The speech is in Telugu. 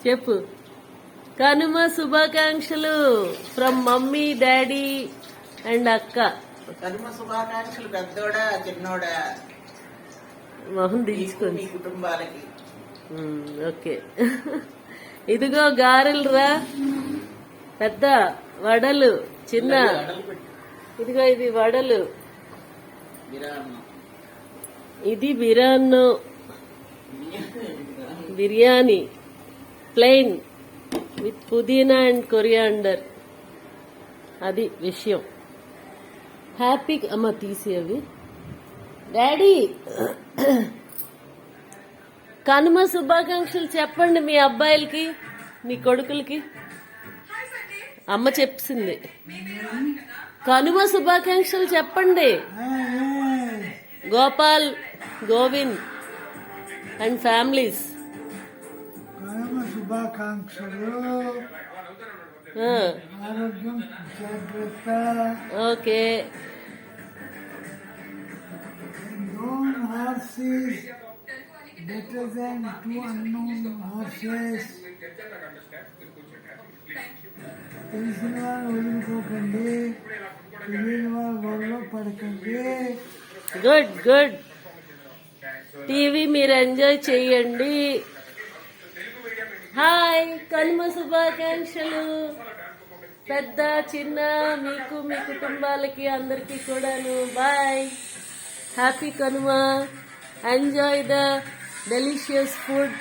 చెప్పు. కనుమ శుభాకాంక్షలు ఫ్రమ్ మమ్మీ, డాడీ అండ్ అక్క. కనుమ శుభాకాంక్షలు పెద్దోడా చిన్నోడా మొహం దించుకొని. మీ కుటుంబాలకి. ఓకే. ఇదిగో గారెలు రా, పెద్ద వడలు, చిన్న. ఇదిగో ఇది వడలు, ఇది బిరాన్ను, బిర్యానీ ప్లెయిన్ విత్ పుదీనా అండ్ కొరియాండర్. అది విషయం. హ్యాపీ అమ్మ తీసి అవి. డాడీ కనుమ శుభాకాంక్షలు చెప్పండి మీ అబ్బాయిలకి, మీ కొడుకులకి. అమ్మ చెప్పింది. కనుమ శుభాకాంక్షలు చెప్పండి. Gopal, Govind and families. కనుమ శుభాకాంక్షలు. ఆరోగ్యం జాగ్రత్త. Okay. Known horses better than two unknown horses. తెలిసిన వాళ్ళు వదులుకోకండి, తెలియని వాళ్ళ గొడవలో పడకండి. Good good. టీవీ మీరు ఎంజాయ్ చేయండి. హాయ్, కనుమ శుభాకాంక్షలు పెద్ద చిన్న, మీకు మీ కుటుంబాలకి అందరికీ కూడాను. Bye. Happy Kanuma. Enjoy the delicious food